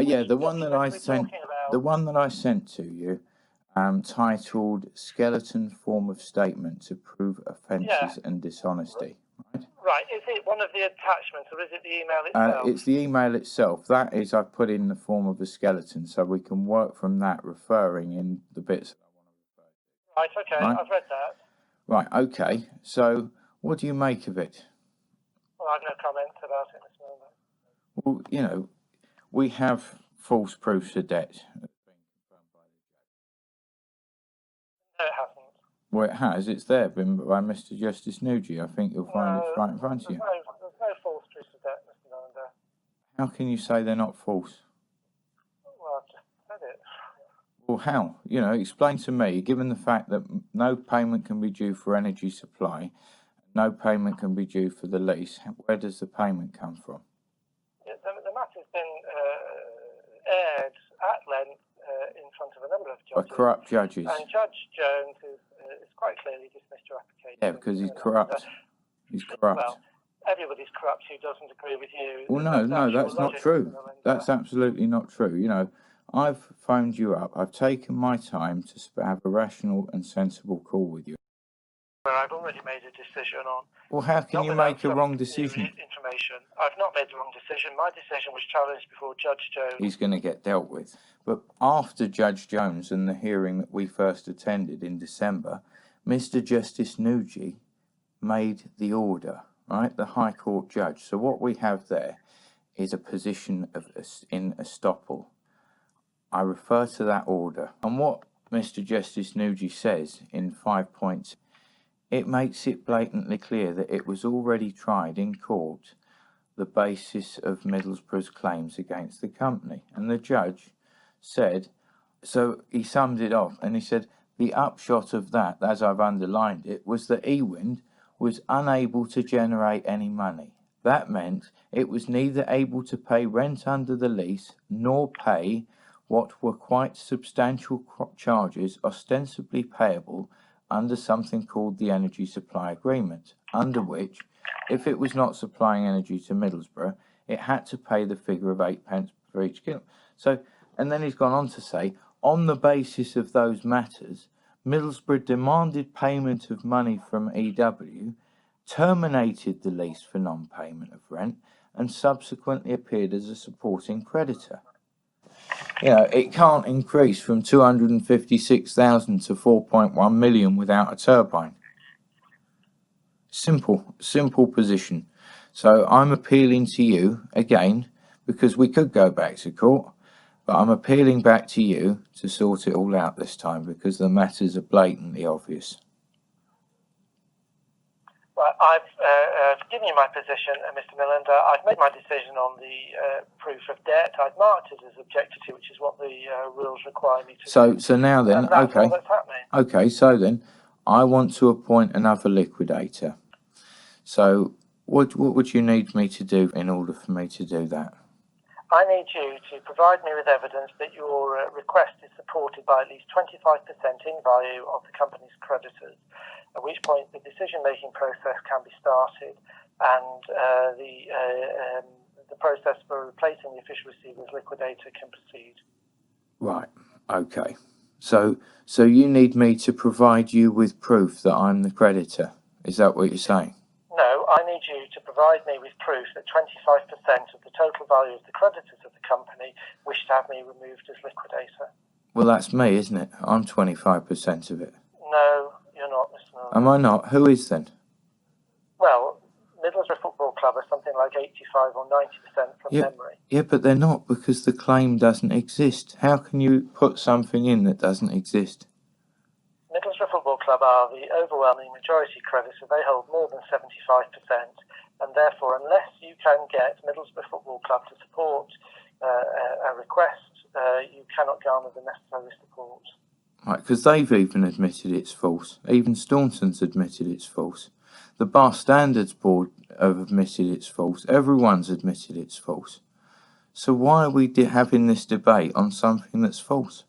Yeah, the one that I we're sent, talking about. the one that I sent to you, titled "Skeleton Form of Statement to Prove Offences and Dishonesty." Right? Right. Is it one of the attachments, or is it the email itself? It's the email itself. That is, I put in the form of a skeleton, so we can work from that, referring in the bits that I want to refer to. Right. Okay. Right. I've read that. Right. Okay. So, what do you make of it? Well, I've no comments about it, Mr. Milner. Well, you know, we have false proofs of debt. No, it hasn't. Well, it has. It's there, been by Mr. Justice Nugee. I think you'll find it's right in front of you. There's no false proofs of debt, Mr. Milner. How can you say they're not false? Well, I've just said it. Well, how? You know, explain to me, given the fact that no payment can be due for energy supply, no payment can be due for the lease, where does the payment come from? The matter's been aired at length in front of a number of judges. By corrupt judges. And Judge Jones is quite clearly dismissed your application. Yeah, because he's corrupt. He's corrupt. Well, everybody's corrupt who doesn't agree with you. Well, no, that's not true. That's absolutely not true. You know, I've phoned you up. I've taken my time to have a rational and sensible call with you. Where I've already made a decision on. Well, how can you make a wrong decision? Information. I've not made the wrong decision. My decision was challenged before Judge Jones. He's going to get dealt with. But after Judge Jones and the hearing that we first attended in December, Mr. Justice Nugee made the order, right? The High Court judge. So what we have there is a position in estoppel. I refer to that order. And what Mr. Justice Nugee says in 5 points, it makes it blatantly clear that it was already tried in court, the basis of Middlesbrough's claims against the company. And the judge said, so he summed it off and he said, the upshot of that, as I've underlined it, was that Ewind was unable to generate any money. That meant it was neither able to pay rent under the lease nor pay what were quite substantial charges ostensibly payable under something called the Energy Supply Agreement, under which, if it was not supplying energy to Middlesbrough, it had to pay the figure of 8 pence for each kilowatt. So, and then he's gone on to say, on the basis of those matters, Middlesbrough demanded payment of money from EW, terminated the lease for non-payment of rent, and subsequently appeared as a supporting creditor. You know, it can't increase from 256,000 to 4.1 million without a turbine. Simple position. So I'm appealing to you again, because we could go back to court, but I'm appealing back to you to sort it all out this time, because the matters are blatantly obvious. Well, I've given you my position, Mr. Millender. I've made my decision on the proof of debt. I've marked it as objected to, which is what the rules require me to do. So now then, and that's all that's happening. Okay, so then, I want to appoint another liquidator. So, what would you need me to do in order for me to do that? I need you to provide me with evidence that your request is supported by at least 25% in value of the company's creditors, at which point the decision-making process can be started and the process for replacing the official receiver's liquidator can proceed. Right, okay. So you need me to provide you with proof that I'm the creditor? Is that what you're saying? No, I need you to provide me with proof that 25% of the total value of the creditors of the company wish to have me removed as liquidator. Well, that's me, isn't it? I'm 25% of it. No, you're not, Mr. Miller. Am I not? Who is then? Well, Middlesbrough Football Club are something like 85 or 90% from memory. Yeah, but they're not, because the claim doesn't exist. How can you put something in that doesn't exist? Middlesbrough Football Club are the overwhelming majority creditor. They hold more than 75%, and therefore, unless you can get Middlesbrough Football Club to support a request, you cannot garner the necessary support. Right, because they've even admitted it's false. Even Staunton's admitted it's false. The Bar Standards Board have admitted it's false. Everyone's admitted it's false. So why are we having this debate on something that's false?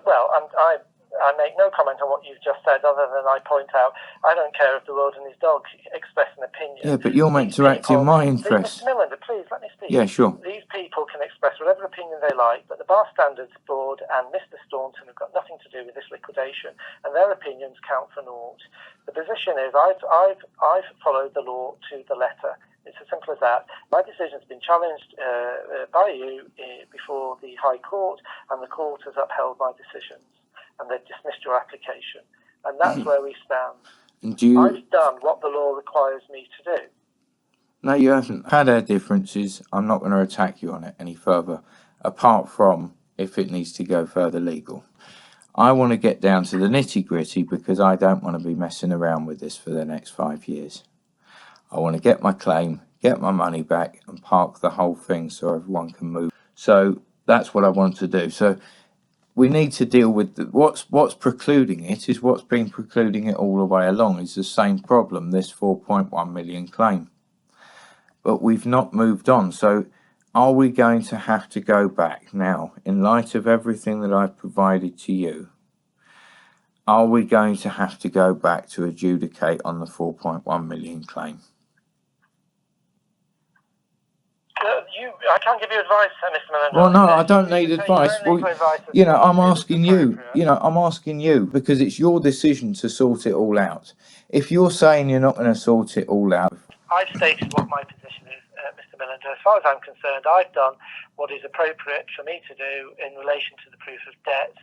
Well, I I make no comment on what you've just said, other than I point out I don't care if the world and his dog express an opinion. Yeah, but you're meant to act in my interest. Mr. Millender, please let me speak. Yeah, sure. These people can express whatever opinion they like, but the Bar Standards Board and Mr. Staunton have got nothing to do with this liquidation, and their opinions count for naught. The position is I've followed the law to the letter. It's as simple as that. My decision's been challenged by you before the High Court, and the court has upheld my decisions, and they've dismissed your application. And that's where we stand. I've done what the law requires me to do. No, you haven't. Had our differences. I'm not going to attack you on it any further, apart from if it needs to go further legal. I want to get down to the nitty-gritty because I don't want to be messing around with this for the next 5 years. I want to get my claim, get my money back, and park the whole thing so everyone can move. So that's what I want to do. So we need to deal with what's precluding it is what's been precluding it all the way along is the same problem, this 4.1 million claim. But we've not moved on. So are we going to have to go back now, in light of everything that I've provided to you? Are we going to have to go back to adjudicate on the 4.1 million claim? I can't give you advice, Mr. Millender. Well, no, I don't need advice. Well, you know, I'm asking you. You know, I'm asking you because it's your decision to sort it all out. If you're saying you're not going to sort it all out, I've stated what my position is, Mr. Millender. As far as I'm concerned, I've done what is appropriate for me to do in relation to the proof of debt.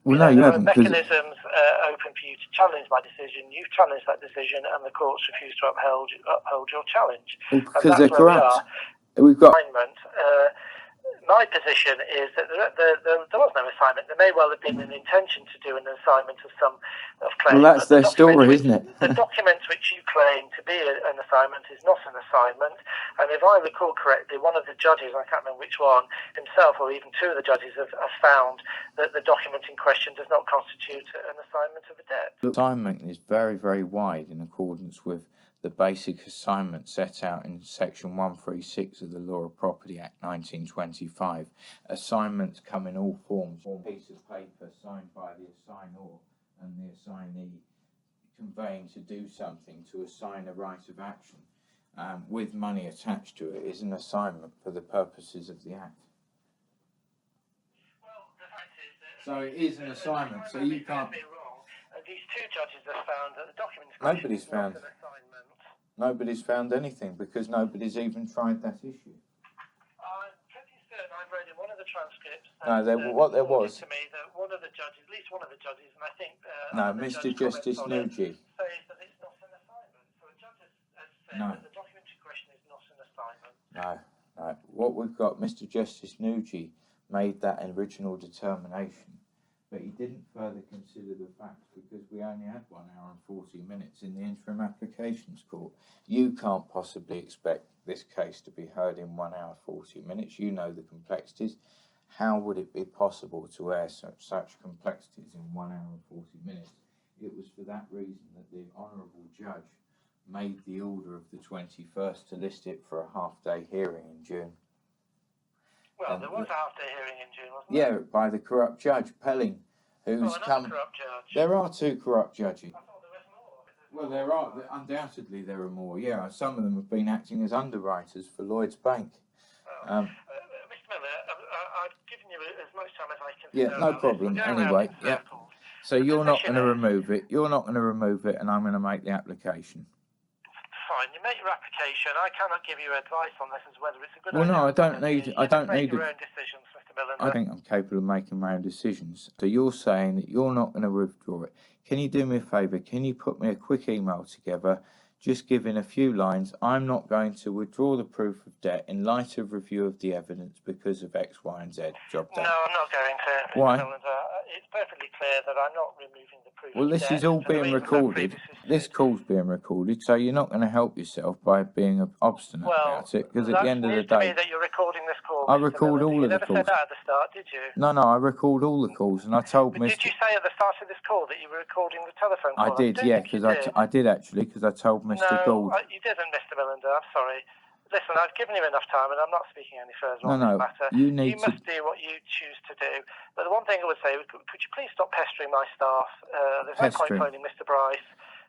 Well, no, you haven't. There are mechanisms open for you to challenge my decision. You've challenged that decision, and the courts refused to uphold your challenge. Well, because they're corrupt. We've got. My position is that there was no assignment. There may well have been an intention to do an assignment of some claim. Well, that's their story, isn't it? The document which you claim to be an assignment is not an assignment. And if I recall correctly, one of the judges, I can't remember which one, himself or even two of the judges have found that the document in question does not constitute an assignment of a debt. The assignment is very, very wide in accordance with the basic assignment set out in Section 136 of the Law of Property Act 1925. Assignments come in all forms. A piece of paper signed by the assignor and the assignee conveying to do something to assign a right of action with money attached to it is an assignment for the purposes of the Act. Well, the fact is that so it is an assignment, so you can't... These two judges have found that the document Nobody's found. an assignment. Nobody's found anything because nobody's even tried that issue. I'm pretty certain I've read in one of the transcripts. What there was. To me, that one of the judges, at least one of the judges, and I think. No, Mr. Justice Nuji. Says that it's not an assignment. So a judge has said that the document in question is not an assignment. No. What we've got, Mr. Justice Nuji made that original determination. But he didn't further consider the facts because we only had 1 hour and 40 minutes in the interim applications court. You can't possibly expect this case to be heard in 1 hour 40 minutes. You know the complexities. How would it be possible to air such complexities in 1 hour and 40 minutes? It was for that reason that the Honourable Judge made the order of the 21st to list it for a half-day hearing in June. Well, there was a half-day hearing in June, wasn't there? Yeah, by the corrupt judge, Pelling, who's come... corrupt judge. There are two corrupt judges. I thought there was more. Well, there are. Undoubtedly, there are more, yeah. Some of them have been acting as underwriters for Lloyd's Bank. Mr. Miller, I've given you as much time as I can. Yeah, no problem. Anyway, yeah. So you're not going to remove it. You're not going to remove it, and I'm going to make the application. Fine, you make your application. I cannot give you advice on this as whether it's a good Well, idea. no, I don't need. Make your own decisions, Mr. Millender. I think I'm capable of making my own decisions. So you're saying that you're not going to withdraw it. Can you do me a favour? Can you put me a quick email together, just giving a few lines? I'm not going to withdraw the proof of debt in light of review of the evidence because of X, Y, and Z. Job done. No, I'm not going to. Why? Mr. Millender. It's perfectly clear that I'm not removing the proof. Well, this is all being recorded. This call's being recorded, so you're not going to help yourself by being obstinate about it. Because at the end of the day, that you're recording this call. I record all of the calls. You never said that at the start, did you? No, I record all the calls, and I told Mr. Did you say at the start of this call that you were recording the telephone call? I did, yeah, because I did actually, because I told Mr. Gould. No, you didn't, Mr. Millender. I'm sorry. Listen, I've given you enough time, and I'm not speaking any further on this matter. You must do what you choose to do. But the one thing I would say, could you please stop pestering my staff? There's no point phoning Mr. Bryce.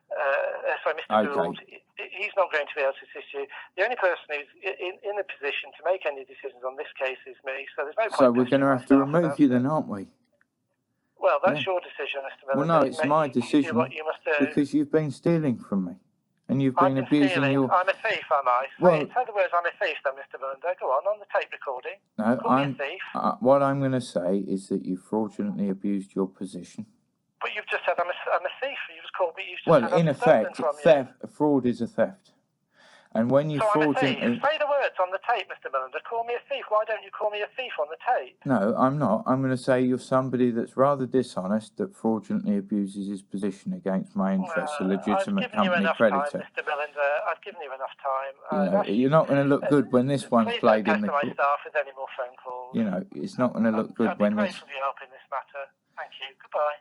Mr. Gould. He's not going to be able to assist you. The only person who's in a position to make any decisions on this case is me. So there's no point. So we're going to have to remove you then, aren't we? Well, that's your decision, Mr. Miller. Well, no, it's my decision. Do what you must do. Because you've been stealing from me. And you've been abusing your... I'm a thief, am I? Well, in other words, I'm a thief then, Mr. Munder. Go on the tape recording. No, Call me a thief. What I'm going to say is that you fraudulently abused your position. But you've just said I'm a thief. You've just called me... in effect, fraud is a theft. And when you fraudulently... I'm a thief. Say the words on the tape, Mr. Munder. Call me a thief. Why don't you call me a thief on the tape? No, I'm not. I'm going to say you're somebody that's rather dishonest, that fraudulently abuses his position against my interests, a legitimate company creditor. Mr. Melinda, I've given you enough time. You're not going to look good when this one's played in the... Please don't pester my staff with any more phone calls. It's not going to look good when this... I'd be grateful for your help in this matter. Thank you. Goodbye.